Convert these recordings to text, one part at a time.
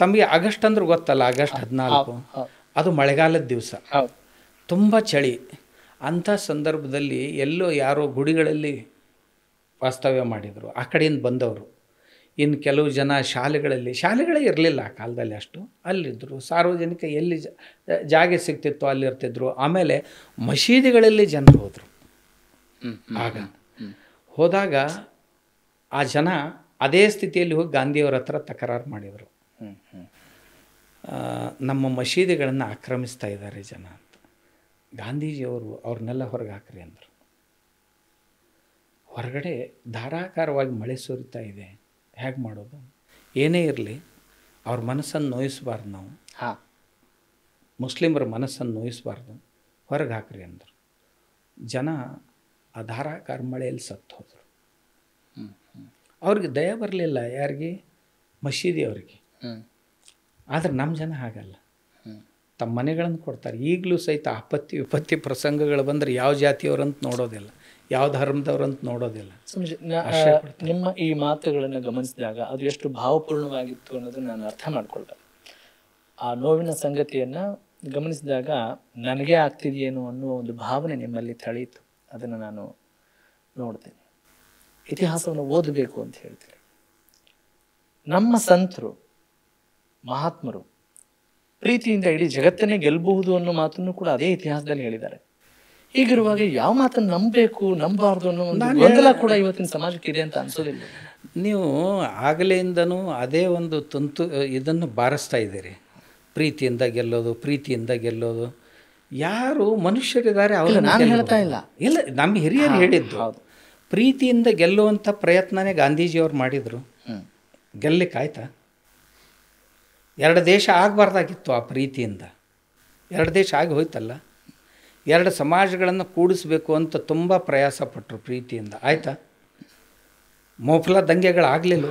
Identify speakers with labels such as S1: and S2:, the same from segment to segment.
S1: ತಮಗೆ ಆಗಸ್ಟ್ ಅಂದ್ರೆ ಗೊತ್ತಲ್ಲ, ಆಗಸ್ಟ್ 14 ಅದು ಮಳೆಗಾಲದ ದಿವಸ, ತುಂಬ ಚಳಿ. ಅಂಥ ಸಂದರ್ಭದಲ್ಲಿ ಎಲ್ಲೋ ಯಾರೋ ಗುಡಿಗಳಲ್ಲಿ ವಾಸ್ತವ್ಯ ಮಾಡಿದರು, ಆ ಕಡೆಯಿಂದ ಬಂದವರು. ಇನ್ನು ಕೆಲವು ಜನ ಶಾಲೆಗಳೇ ಇರಲಿಲ್ಲ ಆ ಕಾಲದಲ್ಲಿ, ಅಷ್ಟು ಅಲ್ಲಿದ್ದರು. ಸಾರ್ವಜನಿಕ ಎಲ್ಲಿ ಜಾಗ ಸಿಗ್ತಿತ್ತು ಅಲ್ಲಿರ್ತಿದ್ರು. ಆಮೇಲೆ ಮಸೀದಿಗಳಲ್ಲಿ ಜನರು ಹೋದರು. ಆಗ ಹೋದಾಗ ಆ ಜನ ಅದೇ ಸ್ಥಿತಿಯಲ್ಲಿ ಹೋಗಿ ಗಾಂಧಿಯವರ ಹತ್ರ ತಕರಾರು ಮಾಡಿದರು, ನಮ್ಮ ಮಸೀದಿಗಳನ್ನು ಆಕ್ರಮಿಸ್ತಾ ಇದ್ದಾರೆ ಜನ ಅಂತ. ಗಾಂಧೀಜಿಯವರು ಅವ್ರನ್ನೆಲ್ಲ ಹೊರಗೆ ಹಾಕ್ರಿ ಅಂದರು. ಹೊರಗಡೆ ಧಾರಾಕಾರವಾಗಿ ಮಳೆ ಸುರಿತಾ ಇದೆ, ಹೇಗೆ ಮಾಡೋದು? ಏನೇ ಇರಲಿ ಅವ್ರ ಮನಸ್ಸನ್ನು ನೋಯಿಸಬಾರ್ದು, ನಾವು ಮುಸ್ಲಿಮರ ಮನಸ್ಸನ್ನು ನೋಯಿಸಬಾರ್ದು, ಹೊರಗೆ ಹಾಕ್ರಿ ಅಂದರು. ಜನ ಆ ಧಾರಾಕಾರ ಮಳೆಯಲ್ಲಿ ಸತ್ತು ಹೋದರು. ಅವ್ರಿಗೆ ದಯ ಬರಲಿಲ್ಲ, ಯಾರಿಗೆ? ಮಸೀದಿಯವರಿಗೆ. ಆದರೆ ನಮ್ಮ ಜನ ಹಾಗಲ್ಲ, ತಮ್ಮ ಮನೆಗಳನ್ನು ಕೊಡ್ತಾರೆ. ಈಗಲೂ ಸಹಿತ ಆಪತ್ತಿ ವಿಪತ್ತಿ ಪ್ರಸಂಗಗಳು ಬಂದರೆ ಯಾವ ಜಾತಿಯವರಂತ ನೋಡೋದಿಲ್ಲ, ಯಾವ ಧರ್ಮದವ್ರಂತ ನೋಡೋದಿಲ್ಲ.
S2: ನಿಮ್ಮ ಈ ಮಾತುಗಳನ್ನು ಗಮನಿಸಿದಾಗ ಅದು ಎಷ್ಟು ಭಾವಪೂರ್ಣವಾಗಿತ್ತು ಅನ್ನೋದನ್ನು ನಾನು ಅರ್ಥ ಮಾಡ್ಕೊಳ್ಬೇಕು. ಆ ನೋವಿನ ಸಂಗತಿಯನ್ನು ಗಮನಿಸಿದಾಗ ನನಗೆ ಆಗ್ತಿದೆಯೇನೋ ಅನ್ನೋ ಒಂದು ಭಾವನೆ ನಿಮ್ಮಲ್ಲಿ ತಳೀತು. ಅದನ್ನು ನಾನು ನೋಡ್ತೇನೆ. ಇತಿಹಾಸವನ್ನು ಓದಬೇಕು ಅಂತ ಹೇಳ್ತೀರಿ. ನಮ್ಮ ಸಂತರು ಮಹಾತ್ಮರು ಪ್ರೀತಿಯಿಂದ ಇಡೀ ಜಗತ್ತನ್ನೇ ಗೆಲ್ಲಬಹುದು ಅನ್ನೋ ಮಾತನ್ನು ಕೂಡ ಅದೇ ಇತಿಹಾಸದಲ್ಲಿ ಹೇಳಿದ್ದಾರೆ. ಹೀಗಿರುವಾಗ ಯಾವ ಮಾತನ್ನು ನಂಬಬೇಕು ನಂಬಾರ್ದು ಅನ್ನೋ ಒಂದು ಗೊಂದಲ ಕೂಡ ಇವತ್ತಿನ ಸಮಾಜಕ್ಕೆ ಇದೆ ಅಂತ ಅನ್ಸೋದಿಲ್ಲ?
S1: ನೀವು ಆಗಲೆಯಿಂದನೂ ಅದೇ ಒಂದು ಇದನ್ನು ಬಾರಿಸ್ತಾ ಇದ್ದೀರಿ, ಪ್ರೀತಿಯಿಂದ ಗೆಲ್ಲೋದು. ಯಾರು ಮನುಷ್ಯರಿದ್ದಾರೆ ಅವರು
S2: ನಾನು ಹೇಳ್ತಾ ಇಲ್ಲ,
S1: ನಮ್ಮ ಹಿರಿಯರು ಹೇಳಿದ್ದು. ಪ್ರೀತಿಯಿಂದ ಗೆಲ್ಲುವಂಥ ಪ್ರಯತ್ನನೇ ಗಾಂಧೀಜಿಯವ್ರು ಮಾಡಿದರು. ಗೆಲ್ಲಲಿಕ್ಕಾಯ್ತಾ? 2 ದೇಶ ಆಗಬಾರ್ದಾಗಿತ್ತು ಆ ಪ್ರೀತಿಯಿಂದ. 2 ದೇಶ ಆಗಿ ಹೋಯ್ತಲ್ಲ. 2 ಸಮಾಜಗಳನ್ನು ಕೂಡಿಸ್ಬೇಕು ಅಂತ ತುಂಬ ಪ್ರಯಾಸ ಪಟ್ಟರು ಪ್ರೀತಿಯಿಂದ. ಆಯಿತಾ? ಮೊಫ್ಲಾ ದಂಗೆಗಳಾಗಲಿಲ್ಲ.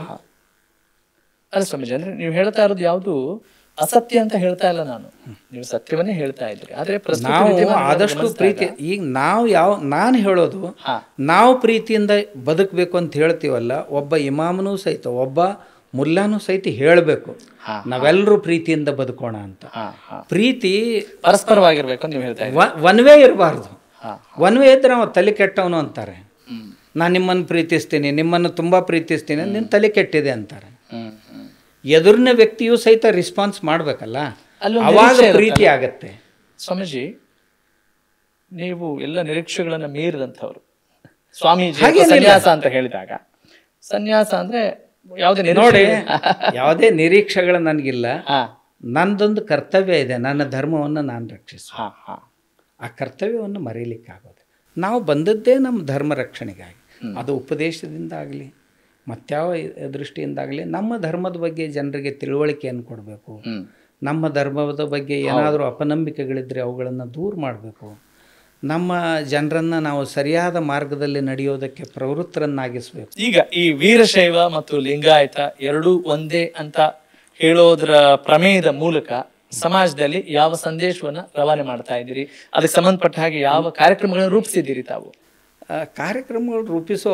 S2: ಅಲ್ಲ ಸ್ವಾಮೀಜಿ, ಅಂದರೆ ನೀವು ಹೇಳ್ತಾ ಇರೋದು ಯಾವುದು ಅಸತ್ಯ ಅಂತ ಹೇಳ್ತಾ ಇಲ್ಲ ನಾನು, ನೀವು ಸತ್ಯವನ್ನೇ ಹೇಳ್ತಾ ಇದ್ರಿ. ಆದರೆ
S1: ನಾವು ಆದಷ್ಟು ಪ್ರೀತಿ, ಈಗ ನಾನು ಹೇಳೋದು, ನಾವು ಪ್ರೀತಿಯಿಂದ ಬದುಕಬೇಕು ಅಂತ ಹೇಳ್ತೀವಲ್ಲ, ಒಬ್ಬ ಇಮಾಮನೂ ಸಹಿತ ಒಬ್ಬ ಮುಲ್ಲಾನೂ ಸಹಿತ ಹೇಳಬೇಕು, ನಾವೆಲ್ಲರೂ ಪ್ರೀತಿಯಿಂದ ಬದುಕೋಣ ಅಂತ. ಪ್ರೀತಿ
S2: ಪರಸ್ಪರವಾಗಿರ್ಬೇಕು ಅಂತ ನೀವು ಹೇಳ್ತಾ ಇದ್ದೀರಿ.
S1: ಒನ್ ವೇ ಇರಬಾರ್ದು. ಒನ್ ವೇ ಇದ್ರೆ ನಾವು ತಲೆ ಕೆಟ್ಟವನು ಅಂತಾರೆ. ನಾನು ನಿಮ್ಮನ್ನು ಪ್ರೀತಿಸ್ತೀನಿ, ನಿಮ್ಮನ್ನು ತುಂಬ ಪ್ರೀತಿಸ್ತೀನಿ, ನಿನ್ನ ತಲೆ ಕೆಟ್ಟಿದೆ ಅಂತಾರೆ. ಎದುರಿನ ವ್ಯಕ್ತಿಯೂ ಸಹಿತ ರೆಸ್ಪಾನ್ಸ್ ಮಾಡಬೇಕಲ್ಲ, ಅವಾಗ ಪ್ರೀತಿ ಆಗತ್ತೆ.
S2: ಸ್ವಾಮೀಜಿ, ನೀವು ಎಲ್ಲ ನಿರೀಕ್ಷೆಗಳನ್ನು ಮೀರಿದಂಥವ್ರು. ಸ್ವಾಮೀಜಿ ಸನ್ಯಾಸ ಅಂತ ಹೇಳಿದಾಗ, ಸನ್ಯಾಸ ಅಂದ್ರೆ
S1: ನೋಡಿ, ಯಾವುದೇ ನಿರೀಕ್ಷೆಗಳು ನನಗಿಲ್ಲ. ನಂದೊಂದು ಕರ್ತವ್ಯ ಇದೆ, ನನ್ನ ಧರ್ಮವನ್ನು ನಾನು ರಕ್ಷಿಸ. ಆ ಕರ್ತವ್ಯವನ್ನು ಮರೀಲಿಕ್ಕಾಗೋದು. ನಾವು ಬಂದದ್ದೇ ನಮ್ಮ ಧರ್ಮ ರಕ್ಷಣೆಗಾಗಿ. ಅದು ಉಪದೇಶದಿಂದಾಗಲಿ ಮತ್ಯಾವ ದೃಷ್ಟಿಯಿಂದಾಗಲಿ ನಮ್ಮ ಧರ್ಮದ ಬಗ್ಗೆ ಜನರಿಗೆ ತಿಳುವಳಿಕೆಯನ್ನು ಕೊಡಬೇಕು. ನಮ್ಮ ಧರ್ಮದ ಬಗ್ಗೆ ಏನಾದರೂ ಅಪನಂಬಿಕೆಗಳಿದ್ದರೆ ಅವುಗಳನ್ನು ದೂರ ಮಾಡಬೇಕು. ನಮ್ಮ ಜನರನ್ನು ನಾವು ಸರಿಯಾದ ಮಾರ್ಗದಲ್ಲಿ ನಡೆಯೋದಕ್ಕೆ ಪ್ರವೃತ್ತರನ್ನಾಗಿಸಬೇಕು.
S2: ಈಗ ಈ ವೀರಶೈವ ಮತ್ತು ಲಿಂಗಾಯತ ಎರಡೂ ಒಂದೇ ಅಂತ ಹೇಳೋದ್ರ ಪ್ರಮೇಯದ ಮೂಲಕ ಸಮಾಜದಲ್ಲಿ ಯಾವ ಸಂದೇಶವನ್ನು ರವಾನೆ ಮಾಡ್ತಾ ಇದ್ದೀರಿ? ಅದಕ್ಕೆ ಸಂಬಂಧಪಟ್ಟ ಹಾಗೆ ಯಾವ ಕಾರ್ಯಕ್ರಮಗಳನ್ನು ರೂಪಿಸಿದ್ದೀರಿ ತಾವು?
S1: ಕಾರ್ಯಕ್ರಮಗಳು ರೂಪಿಸುವ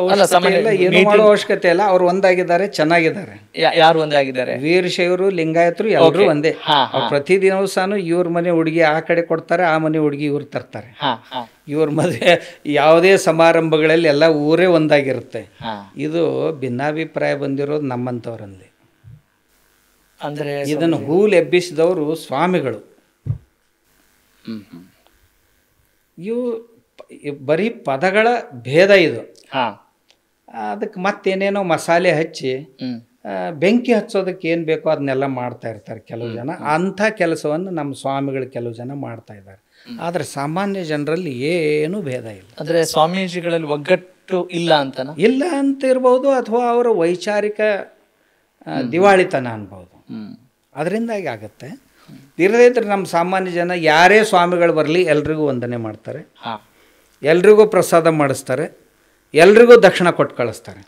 S1: ಏನು ಮಾಡೋ ಅವಶ್ಯಕತೆ ಇಲ್ಲ. ಅವ್ರು ಒಂದಾಗಿದ್ದಾರೆ, ಚೆನ್ನಾಗಿದ್ದಾರೆ.
S2: ಯಾರು ಒಂದಾಗಿದ್ದಾರೆ?
S1: ವೀರಶೈವರು ಲಿಂಗಾಯತರು ಎಲ್ಲರೂ ಒಂದೇ. ಪ್ರತಿದಿನವೂ ಸಹ ಇವ್ರ ಮನೆ ಹುಡುಗಿ ಆ ಕಡೆ ಕೊಡ್ತಾರೆ, ಆ ಮನೆ ಹುಡುಗಿ ಇವ್ರು ತರ್ತಾರೆ. ಇವ್ರ ಮದುವೆ ಯಾವುದೇ ಸಮಾರಂಭಗಳಲ್ಲಿ ಎಲ್ಲ ಊರೇ ಒಂದಾಗಿರುತ್ತೆ. ಇದು ಭಿನ್ನಾಭಿಪ್ರಾಯ ಬಂದಿರೋದು ನಮ್ಮಂಥವ್ರಲ್ಲಿ.
S2: ಅಂದರೆ
S1: ಇದನ್ನು ಹೂಲ್ ಎಬ್ಬಿಸಿದವರು ಸ್ವಾಮಿಗಳು. ಇವು ಬರೀ ಪದಗಳ ಭೇದ ಇದು. ಅದಕ್ಕೆ ಮತ್ತೇನೇನೋ ಮಸಾಲೆ ಹಚ್ಚಿ ಬೆಂಕಿ ಹಚ್ಚೋದಕ್ಕೆ ಏನು ಬೇಕೋ ಅದನ್ನೆಲ್ಲ ಮಾಡ್ತಾ ಇರ್ತಾರೆ ಕೆಲವು ಜನ. ಅಂಥ ಕೆಲಸವನ್ನು ನಮ್ಮ ಸ್ವಾಮಿಗಳು ಕೆಲವು ಜನ ಮಾಡ್ತಾ ಇದ್ದಾರೆ. ಆದರೆ ಸಾಮಾನ್ಯ ಜನರಲ್ಲಿ ಏನೂ ಭೇದ ಇಲ್ಲ.
S2: ಅಂದರೆ ಸ್ವಾಮೀಜಿಗಳಲ್ಲಿ ಒಗ್ಗಟ್ಟು ಇಲ್ಲ ಅಂತನ?
S1: ಇಲ್ಲ ಅಂತ ಇರ್ಬೋದು, ಅಥವಾ ಅವರ ವೈಚಾರಿಕ ದಿವಾಳಿತನ ಅನ್ಬೋದು. ಅದರಿಂದಾಗಿ ಆಗುತ್ತೆ. ಇರದೇ ಇದ್ರೆ ನಮ್ಮ ಸಾಮಾನ್ಯ ಜನ ಯಾರೇ ಸ್ವಾಮಿಗಳು ಬರಲಿ ಎಲ್ರಿಗೂ ವಂದನೆ ಮಾಡ್ತಾರೆ, ಎಲ್ರಿಗೂ ಪ್ರಸಾದ ಮಾಡಿಸ್ತಾರೆ, ಎಲ್ರಿಗೂ ದಕ್ಷಿಣ ಕೊಟ್ಟು ಕಳಿಸ್ತಾರೆ.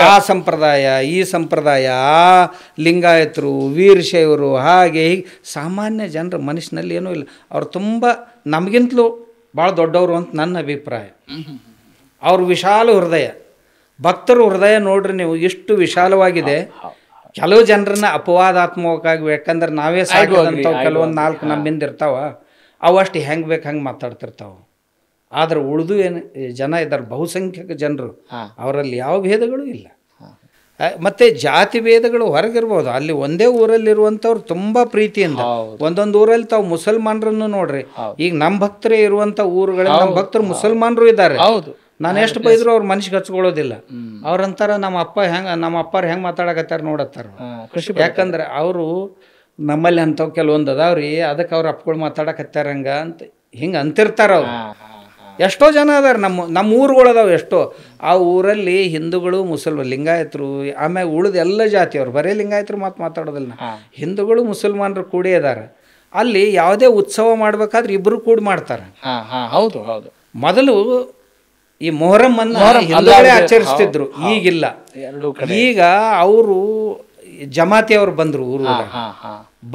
S1: ಆ ಸಂಪ್ರದಾಯ ಈ ಸಂಪ್ರದಾಯ, ಆ ಲಿಂಗಾಯತರು ವೀರಶೈವರು ಹಾಗೆ ಹೀಗೆ ಸಾಮಾನ್ಯ ಜನರ ಮನಸ್ಸಿನಲ್ಲಿ ಏನೂ ಇಲ್ಲ. ಅವ್ರು ತುಂಬ ನಮಗಿಂತಲೂ ಭಾಳ ದೊಡ್ಡವರು ಅಂತ ನನ್ನ ಅಭಿಪ್ರಾಯ. ಅವ್ರ ವಿಶಾಲ ಹೃದಯ, ಭಕ್ತರ ಹೃದಯ ನೋಡ್ರಿ ನೀವು ಎಷ್ಟು ವಿಶಾಲವಾಗಿದೆ. ಕೆಲವು ಜನರನ್ನ ಅಪವಾದಾತ್ಮಕವಾಗಿ, ಯಾಕಂದ್ರೆ ನಾವೇ ಸಾಕಿದಂಥವು ಕೆಲವೊಂದು 4 ನಮ್ಮಿಂದ ಇರ್ತಾವ, ಅವು ಅಷ್ಟು ಹೆಂಗೆ ಬೇಕು ಹಂಗೆ ಮಾತಾಡ್ತಿರ್ತಾವೆ. ಆದ್ರೆ ಉಳಿದು ಏನು ಜನ ಇದ್ದಾರೆ, ಬಹುಸಂಖ್ಯಕ ಜನರು, ಅವರಲ್ಲಿ ಯಾವ ಭೇದಗಳು ಇಲ್ಲ. ಮತ್ತು ಜಾತಿ ಭೇದಗಳು ಹೊರಗಿರ್ಬೋದು. ಅಲ್ಲಿ ಒಂದೇ ಊರಲ್ಲಿರುವಂಥವ್ರು ತುಂಬ ಪ್ರೀತಿಯಿಂದ, ಒಂದೊಂದು ಊರಲ್ಲಿ ತಾವು ಮುಸಲ್ಮಾನರನ್ನು ನೋಡ್ರಿ, ಈಗ ನಮ್ಮ ಭಕ್ತರೇ ಇರುವಂಥ ಊರುಗಳಲ್ಲಿ ನಮ್ಮ ಭಕ್ತರು ಮುಸಲ್ಮಾನರು ಇದ್ದಾರೆ. ನಾನು ಎಷ್ಟು ಬೈದ್ರು ಅವ್ರ ಮನಸ್ಸಿಗೆ ಹಚ್ಕೊಳ್ಳೋದಿಲ್ಲ. ಅವ್ರಂತಾರ ನಮ್ಮ ಅಪ್ಪಾರು ಹೆಂಗೆ ಮಾತಾಡಕತ್ತಾರ ನೋಡತ್ತಾರ. ಯಾಕಂದ್ರೆ ಅವರು ನಮ್ಮಲ್ಲಿ ಅಂಥವು ಕೆಲವೊಂದು ಅದಾವ್ರಿ, ಅದಕ್ಕೆ ಅವ್ರು ಅಪ್ಪಗಳು ಮಾತಾಡಕತ್ತಾರಂಗ ಅಂತ ಹಿಂಗೆ ಅಂತಿರ್ತಾರ ಅವ್ರು. ಎಷ್ಟೋ ಜನ ಅದಾರ ನಮ್ಮ ಊರುಗಳು ಅದಾವೆ ಎಷ್ಟೋ. ಆ ಊರಲ್ಲಿ ಹಿಂದೂಗಳು, ಲಿಂಗಾಯತರು, ಆಮ್ಯಾಗ ಉಳಿದ ಎಲ್ಲ ಜಾತಿಯವರು, ಬರೀ ಲಿಂಗಾಯತರು ಮಾತಾಡೋದಿಲ್ಲ, ಹಿಂದೂಗಳು ಮುಸಲ್ಮಾನರು ಕೂಡಿ ಅದಾರ. ಅಲ್ಲಿ ಯಾವುದೇ ಉತ್ಸವ ಮಾಡ್ಬೇಕಾದ್ರೆ ಇಬ್ಬರು ಕೂಡಿ ಮಾಡ್ತಾರೆ.
S2: ಹೌದು ಹೌದು.
S1: ಮೊದಲು ಈ ಮೊಹರಂ ಹಿಂದೂಗಳೇ ಆಚರಿಸ್ತಿದ್ರು, ಈಗಿಲ್ಲ. ಈಗ ಅವರು ಜಮಾತಿಯವರು ಬಂದರು, ಊರು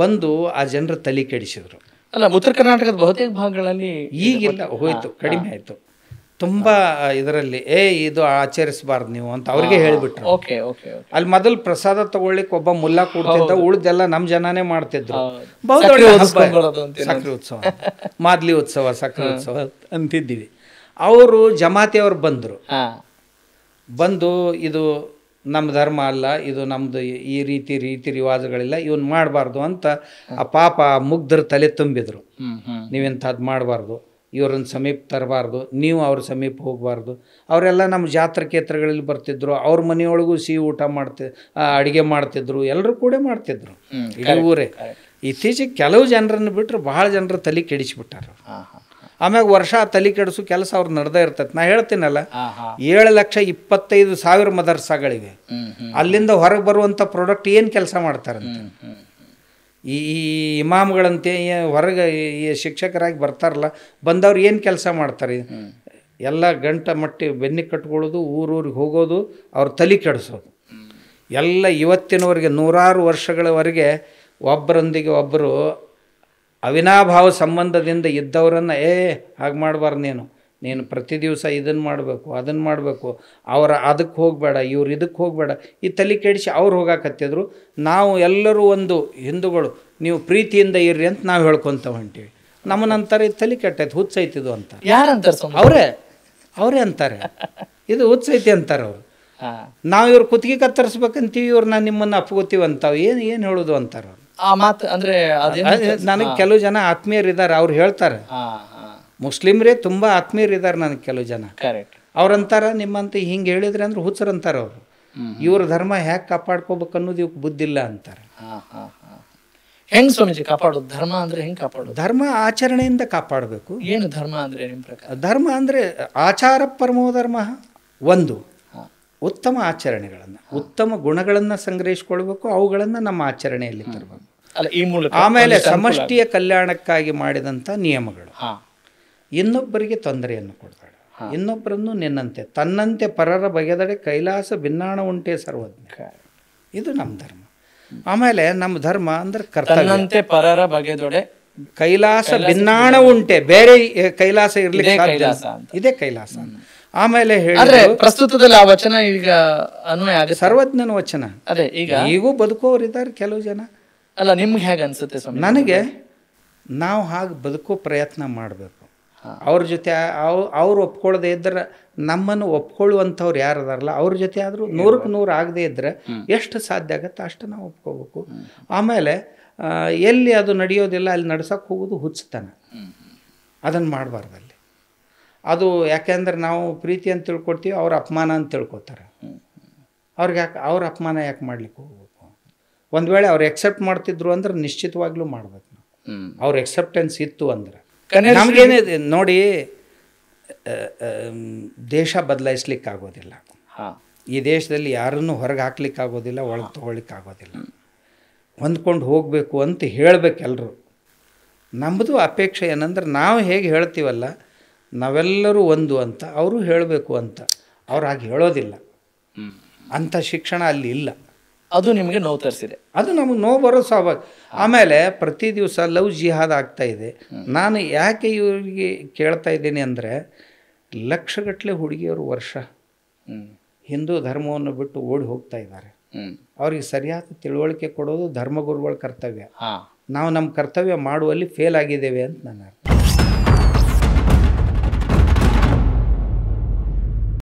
S1: ಬಂದು ಆ ಜನರ ತಲೆ ಕೆಡಿಸಿದ್ರು.
S2: ಅಲ್ಲ, ಉತ್ತರ ಕರ್ನಾಟಕದ ಬಹುತೇಕ ಭಾಗಗಳಲ್ಲಿ
S1: ಈಗಿಲ್ಲ, ಹೋಯ್ತು, ಕಡಿಮೆ ಆಯಿತು. ತುಂಬ ಇದರಲ್ಲಿ ಇದು ಆಚರಿಸಬಾರ್ದು ನೀವು ಅಂತ ಅವ್ರಿಗೆ ಹೇಳಿಬಿಟ್ರು. ಅಲ್ಲಿ ಮೊದಲು ಪ್ರಸಾದ ತಗೊಳ್ಳಿಕ್ಕೆ ಒಬ್ಬ ಮುಲ್ಲಾ ಕೊಡ್ತಿದ್ದ, ಉಳ್ದೆಲ್ಲ ನಮ್ಮ ಜನನೇ ಮಾಡ್ತಿದ್ರು. ಸಕ್ರೆ ಉತ್ಸವ, ಮಾದ್ಲಿ ಉತ್ಸವ, ಸಕ್ರೆ ಉತ್ಸವ ಅಂತಿದ್ದೀವಿ. ಅವರು ಜಮಾತಿಯವರು ಬಂದು ಇದು ನಮ್ಮ ಧರ್ಮ ಅಲ್ಲ, ಇದು ನಮ್ಮದು ಈ ರೀತಿ ರಿವಾಜುಗಳಿಲ್ಲ, ಇವನ್ ಮಾಡಬಾರ್ದು ಅಂತ ಆ ಪಾಪ ಮುಗ್ಧರ ತಲೆ ತುಂಬಿದ್ರು. ನೀವೆಂಥದ್ದು ಮಾಡಬಾರ್ದು, ಇವ್ರನ್ನ ಸಮೀಪ ತರಬಾರ್ದು, ನೀವು ಅವ್ರ ಸಮೀಪ ಹೋಗಬಾರ್ದು. ಅವರೆಲ್ಲ ನಮ್ಮ ಜಾತ್ರೆ ಕೇತ್ರಗಳಲ್ಲಿ ಬರ್ತಿದ್ರು, ಅವ್ರ ಮನೆಯೊಳಗೂ ಸಿಹಿ ಊಟ ಅಡುಗೆ ಮಾಡ್ತಿದ್ರು, ಎಲ್ಲರೂ ಕೂಡ ಮಾಡ್ತಿದ್ರು ಇಡೀ ಊರೇ. ಇತ್ತೀಚೆಗೆ ಕೆಲವು ಜನರನ್ನು ಬಿಟ್ಟರೆ ಭಾಳ ಜನರ ತಲೆ ಕೆಡಿಸಿಬಿಟ್ಟಾರ. ಆಮ್ಯಾಗ ವರ್ಷ ತಲೆ ಕೆಡಿಸೋ ಕೆಲಸ ಅವ್ರು ನಡೆದೇ ಇರ್ತೈತೆ. ನಾ ಹೇಳ್ತೀನಲ್ಲ, 7,25,000 ಮದರ್ಸಾಗಳಿವೆ. ಅಲ್ಲಿಂದ ಹೊರಗೆ ಬರುವಂಥ ಪ್ರಾಡಕ್ಟ್ ಏನು ಕೆಲಸ ಮಾಡ್ತಾರಂತೆ. ಈ ಇಮಾಮ್ಗಳಂತೆ ಹೊರಗೆ ಶಿಕ್ಷಕರಾಗಿ ಬರ್ತಾರಲ್ಲ, ಬಂದವ್ರು ಏನು ಕೆಲಸ ಮಾಡ್ತಾರೆ? ಎಲ್ಲ ಗಂಟ ಮಟ್ಟಿ ಬೆನ್ನಿಗೆ ಕಟ್ಕೊಳ್ಳೋದು, ಊರೂರಿಗೆ ಹೋಗೋದು, ಅವ್ರ ತಲೆ ಕೆಡಿಸೋದು ಎಲ್ಲ. ಇವತ್ತಿನವರೆಗೆ 100 ವರ್ಷಗಳವರೆಗೆ ಒಬ್ಬರೊಂದಿಗೆ ಒಬ್ಬರು ಅವಿನಾಭಾವ ಸಂಬಂಧದಿಂದ ಇದ್ದವರನ್ನು ಹಾಗೆ ಮಾಡಬಾರ್ದು, ನೀನು ಪ್ರತಿ ದಿವಸ ಇದನ್ನು ಮಾಡಬೇಕು, ಅದನ್ನು ಮಾಡಬೇಕು, ಅದಕ್ಕೆ ಹೋಗಬೇಡ, ಇವ್ರು ಇದಕ್ಕೆ ಹೋಗಬೇಡ, ಈ ತಲೆ ಕೆಡಿಸಿ ಅವ್ರು ಹೋಗಾಕತ್ತಿದ್ರು. ನಾವು ಎಲ್ಲರೂ ಒಂದು ಹಿಂದೂಗಳು, ನೀವು ಪ್ರೀತಿಯಿಂದ ಇರ್ರಿ ಅಂತ ನಾವು ಹೇಳ್ಕೊತ ಹೊಂಟೀವಿ. ನಮ್ಮನ್ನಂತಾರೆ ಇದು ತಲೆ ಕೆಟ್ಟೈತೆ, ಹುಚ್ಚೈತಿದು ಅಂತ. ಯಾರಂತಾರೆ? ಅವರೇ ಅಂತಾರೆ, ಇದು ಹುಚ್ಚೈತಿ ಅಂತಾರೆ ಅವರು. ನಾವು ಇವ್ರು ಕುತ್ತಿಗೆ ಕತ್ತರಿಸ್ಬೇಕಂತೀವಿ, ಇವ್ರು ನಾನು ನಿಮ್ಮನ್ನು ಅಪ್ಕೋತೀವಿ ಅಂತಾವ. ಏನು ಹೇಳೋದು ಅಂತಾರೆ ಅವ್ರು.
S2: ಆ ಮಾತು ಅಂದರೆ
S1: ನನಗೆ ಕೆಲವು ಜನ ಆತ್ಮೀಯರಿದ್ದಾರೆ, ಅವ್ರು ಹೇಳ್ತಾರೆ. ಮುಸ್ಲಿಮ್ರೇ ತುಂಬ ಆತ್ಮೀಯರಿದ್ದಾರೆ ನನಗೆ ಕೆಲವು ಜನ. ಅವ್ರಂತಾರ, ನಿಮ್ಮಂತ ಹಿಂಗೆ ಹೇಳಿದ್ರೆ ಅಂದ್ರೆ ಹುಚ್ಚರಂತಾರೆ ಅವರು. ಇವ್ರ ಧರ್ಮ ಹ್ಯಾಕೆ ಕಾಪಾಡ್ಕೋಬೇಕು ಅನ್ನೋದು ಇವಕ್ಕೆ ಬುದ್ಧಿಲ್ಲ ಅಂತಾರೆ.
S2: ಹೆಂಗ್ ಸ್ವಾಮೀಜಿ ಕಾಪಾಡೋದು? ಧರ್ಮ ಅಂದ್ರೆ ಹೆಂಗೆ ಕಾಪಾಡೋದು?
S1: ಧರ್ಮ ಆಚರಣೆಯಿಂದ ಕಾಪಾಡಬೇಕು.
S2: ಏನು ಧರ್ಮ ಅಂದರೆ ನಿಮ್ಮ ಪ್ರಕಾರ?
S1: ಧರ್ಮ ಅಂದರೆ ಆಚಾರ ಪರಮೋ ಧರ್ಮ. ಒಂದು ಉತ್ತಮ ಆಚರಣೆಗಳನ್ನು, ಉತ್ತಮ ಗುಣಗಳನ್ನು ಸಂಗ್ರಹಿಸ್ಕೊಳ್ಬೇಕು, ಅವುಗಳನ್ನು ನಮ್ಮ ಆಚರಣೆಯಲ್ಲಿ ತರಬೇಕು. ಆಮೇಲೆ ಸಮಷ್ಟಿಯ ಕಲ್ಯಾಣಕ್ಕಾಗಿ ಮಾಡಿದಂಥ ನಿಯಮಗಳು. ಇನ್ನೊಬ್ಬರಿಗೆ ತೊಂದರೆಯನ್ನು ಕೊಡಬೇಡ, ಇನ್ನೊಬ್ಬರನ್ನು ನಿನ್ನಂತೆ, ತನ್ನಂತೆ ಪರರ ಬಗೆದಡೆ ಕೈಲಾಸ ಭಿನ್ನಾಣ ಉಂಟೆ ಸರ್ವಜ್ಞ. ಇದು ನಮ್ಮ ಧರ್ಮ. ಆಮೇಲೆ ನಮ್ಮ ಧರ್ಮ ಅಂದ್ರೆ
S2: ಕರ್ತವ್ಯ. ಪರರ ಬಗೆದೊಡೆ
S1: ಕೈಲಾಸ ಭಿನ್ನಾಣ ಉಂಟೆ, ಬೇರೆ ಕೈಲಾಸ ಇರ್ಲಿಕ್ಕೆ ಸಾಧ್ಯ, ಇದೇ ಕೈಲಾಸ. ಆಮೇಲೆ ಹೇಳಿ
S2: ಪ್ರಸ್ತುತದಲ್ಲಿ ಆ ವಚನ ಈಗ ಅನ್ವಯ ಆಗ,
S1: ಸರ್ವಜ್ಞನ ವಚನ.
S2: ಅದೇ
S1: ಈಗೂ ಬದುಕೋರಿದ್ದಾರೆ ಕೆಲವು ಜನ.
S2: ಅಲ್ಲ, ನಿಮ್ಗೆ ಹೇಗೆ ಅನ್ಸುತ್ತೆ ಸ್ವಾಮಿ?
S1: ನನಗೆ ನಾವು ಹಾಗೆ ಬದುಕೋ ಪ್ರಯತ್ನ ಮಾಡಬೇಕು. ಅವ್ರ ಜೊತೆ ಅವ್ರು ಒಪ್ಕೊಳ್ಳದೆ ಇದ್ರೆ, ನಮ್ಮನ್ನು ಒಪ್ಕೊಳ್ಳುವಂಥವ್ರು ಯಾರದಾರಲ್ಲ ಅವ್ರ ಜೊತೆ ಆದರೂ 100ಕ್ಕೆ 100 ಆಗದೆ ಇದ್ದರೆ ಎಷ್ಟು ಸಾಧ್ಯ ಆಗುತ್ತೆ ಅಷ್ಟು ನಾವು ಒಪ್ಕೋಬೇಕು. ಆಮೇಲೆ ಎಲ್ಲಿ ಅದು ನಡೆಯೋದಿಲ್ಲ ಅಲ್ಲಿ ನಡ್ಸಕ್ಕೆ ಹೋಗೋದು ಹುಚ್ಚತನ, ಅದನ್ನು ಮಾಡಬಾರ್ದಲ್ಲಿ. ಅದು ಯಾಕೆಂದ್ರೆ ನಾವು ಪ್ರೀತಿ ಅಂತ ತಿಳ್ಕೊಡ್ತೀವಿ, ಅವ್ರ ಅಪಮಾನ ಅಂತ ತಿಳ್ಕೊತಾರೆ. ಅವ್ರಿಗೆ ಅವ್ರ ಅಪಮಾನ ಯಾಕೆ ಮಾಡ್ಲಿಕ್ಕೆ ಹೋಗ್ಬೇಕು? ಒಂದು ವೇಳೆ ಅವ್ರು ಎಕ್ಸೆಪ್ಟ್ ಮಾಡ್ತಿದ್ರು ಅಂದ್ರೆ ನಿಶ್ಚಿತವಾಗ್ಲೂ ಮಾಡ್ಬೇಕು ನಾವು. ಅವ್ರ ಎಕ್ಸೆಪ್ಟೆನ್ಸ್ ಇತ್ತು ಅಂದ್ರೆ ನಮಗೇನಿದೆ ನೋಡಿ, ದೇಶ ಬದಲಾಯಿಸ್ಲಿಕ್ಕಾಗೋದಿಲ್ಲ. ಈ ದೇಶದಲ್ಲಿ ಯಾರನ್ನೂ ಹೊರಗೆ ಹಾಕ್ಲಿಕ್ಕಾಗೋದಿಲ್ಲ, ಒಳಗೆ ತೊಗೊಳ್ಲಿಕ್ಕಾಗೋದಿಲ್ಲ. ಹೊಂದ್ಕೊಂಡು ಹೋಗಬೇಕು ಅಂತ ಹೇಳಬೇಕೆಲ್ಲರೂ. ನಮ್ಮದು ಅಪೇಕ್ಷೆ ಏನಂದ್ರೆ ನಾವು ಹೇಗೆ ಹೇಳ್ತೀವಲ್ಲ, ನಾವೆಲ್ಲರೂ ಒಂದು ಅಂತ ಅವರು ಹೇಳಬೇಕು ಅಂತ. ಅವ್ರು ಹಾಗೆ ಹೇಳೋದಿಲ್ಲ, ಅಂಥ ಶಿಕ್ಷಣ ಅಲ್ಲಿ ಇಲ್ಲ.
S2: ಅದು ನಿಮಗೆ ನೋವು ತರಿಸಿದೆ.
S1: ಅದು ನಮಗೆ ನೋವು ಬರೋ ಸ್ವಾಭಾವಿಕ. ಆಮೇಲೆ ಪ್ರತಿ ದಿವಸ ಲವ್ ಜಿಹಾದ್ ಆಗ್ತಾ ಇದೆ. ನಾನು ಯಾಕೆ ಇವರಿಗೆ ಕೇಳ್ತಾ ಇದ್ದೀನಿ ಅಂದರೆ, ಲಕ್ಷಗಟ್ಟಲೆ ಹುಡುಗಿಯರು ವರ್ಷ ಹಿಂದೂ ಧರ್ಮವನ್ನು ಬಿಟ್ಟು ಓಡಿ ಹೋಗ್ತಾ ಇದ್ದಾರೆ. ಅವ್ರಿಗೆ ಸರಿಯಾದ ತಿಳುವಳಿಕೆ ಕೊಡೋದು ಧರ್ಮಗುರುಗಳ ಕರ್ತವ್ಯ.
S2: ಹಾಂ
S1: ನಾವು ನಮ್ಮ ಕರ್ತವ್ಯ ಮಾಡುವಲ್ಲಿ ಫೇಲ್ ಆಗಿದ್ದೇವೆ ಅಂತ ನನ್ನ ಅರ್ಥ.